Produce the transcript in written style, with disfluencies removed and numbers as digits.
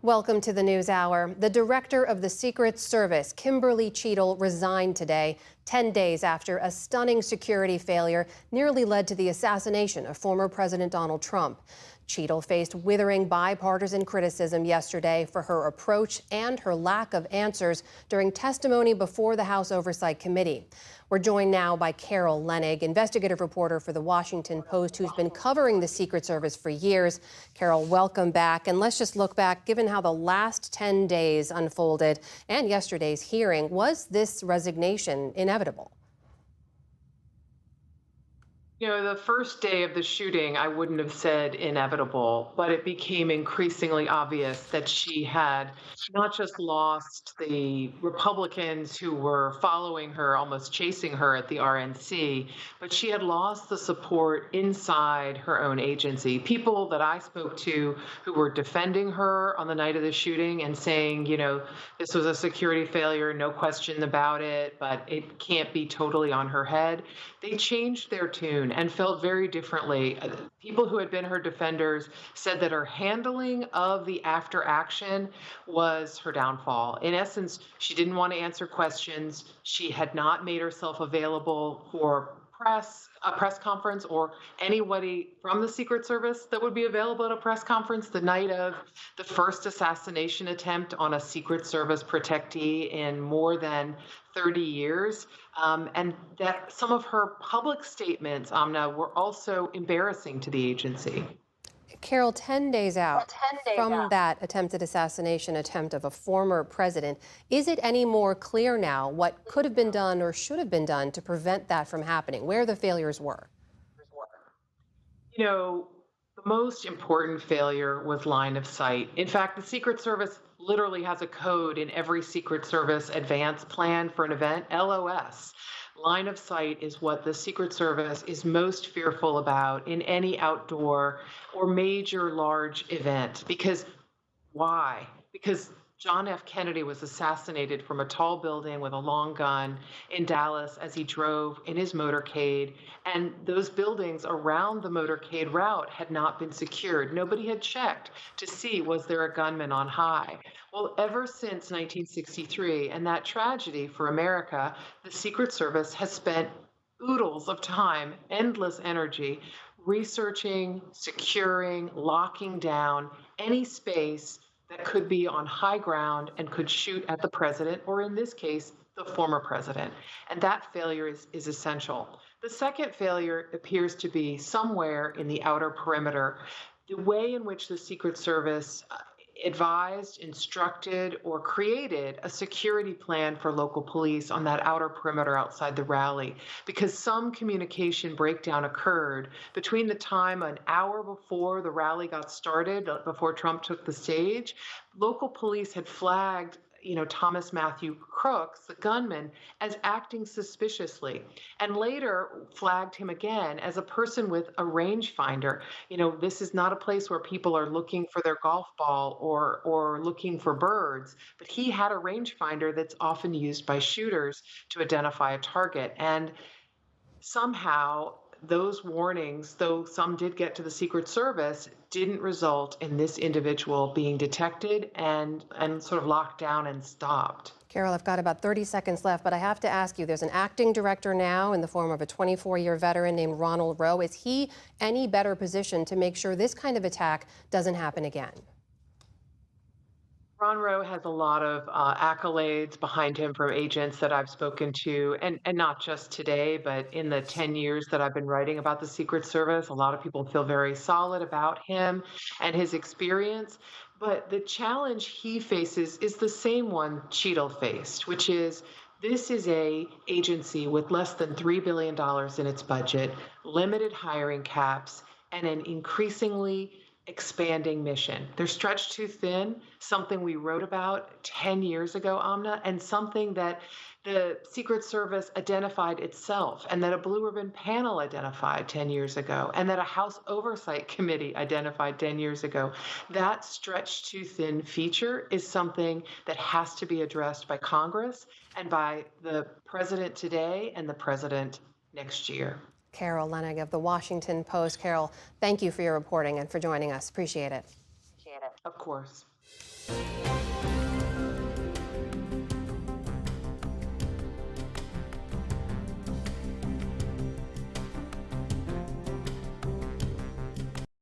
Welcome to the News Hour. The director of the Secret Service, Kimberly Cheadle, resigned today, 10 days after a stunning security failure nearly led to the assassination of former President Donald Trump. Cheadle faced withering bipartisan criticism yesterday for her approach and her lack of answers during testimony before the House Oversight Committee. We're joined now by Carol Leonnig, investigative reporter for The Washington Post, who's been covering the Secret Service for years. Carol, welcome back. And let's just look back, given how the last 10 days unfolded and yesterday's hearing, was this resignation inevitable? You know, the first day of the shooting, I wouldn't have said inevitable, but it became increasingly obvious that she had not just lost the Republicans who were following her, almost chasing her at the RNC, but she had lost the support inside her own agency. People that I spoke to who were defending her on the night of the shooting and saying, you know, this was a security failure, no question about it, but it can't be totally on her head. They changed their tune and felt very differently. People who had been her defenders said that her handling of the after action was her downfall. In essence, she didn't want to answer questions. She had not made herself available for a press conference, or anybody from the Secret Service that would be available at a press conference the night of the first assassination attempt on a Secret Service protectee in more than 30 years. And that some of her public statements, Amna, were also embarrassing to the agency. Carol, 10 days out from that attempted assassination attempt of a former president, is it any more clear now what could have been done or should have been done to prevent that from happening, where the failures were? You know, the most important failure was line of sight. In fact, the Secret Service literally has a code in every Secret Service advance plan for an event, LOS. Line of sight is what the Secret Service is most fearful about in any outdoor or major large event. Because why? Because John F. Kennedy was assassinated from a tall building with a long gun in Dallas as he drove in his motorcade. And those buildings around the motorcade route had not been secured. Nobody had checked to see, was there a gunman on high? Well, ever since 1963 and that tragedy for America, the Secret Service has spent oodles of time, endless energy, researching, securing, locking down any space that could be on high ground and could shoot at the president, or in this case, the former president. And that failure is essential. The second failure appears to be somewhere in the outer perimeter. The way in which the Secret Service advised, instructed, or created a security plan for local police on that outer perimeter outside the rally, because some communication breakdown occurred between the time an hour before the rally got started, before Trump took the stage. Local police had flagged Thomas Matthew Crooks, the gunman, as acting suspiciously, and later flagged him again as a person with a rangefinder. This is not a place where people are looking for their golf ball or looking for birds, but he had a rangefinder that's often used by shooters to identify a target. And somehow those warnings, though some did get to the Secret Service, didn't result in this individual being detected and sort of locked down and stopped. Carol, I've got about 30 seconds left, but I have to ask you, there's an acting director now in the form of a 24-year veteran named Ronald Rowe. Is he any better positioned to make sure this kind of attack doesn't happen again? Ron Rowe has a lot of accolades behind him from agents that I've spoken to, and not just today, but in the 10 years that I've been writing about the Secret Service. A lot of people feel very solid about him and his experience. But the challenge he faces is the same one Cheadle faced, which is this is a agency with less than $3 billion in its budget, limited hiring caps, and an increasingly expanding mission. They're stretched too thin, something we wrote about 10 years ago, Amna, and something that the Secret Service identified itself, and that a Blue Ribbon panel identified 10 years ago, and that a House Oversight Committee identified 10 years ago. That stretched too thin feature is something that has to be addressed by Congress and by the president today and the president next year. Carol Leonnig of The Washington Post. Carol, thank you for your reporting and for joining us. Appreciate it. Of course.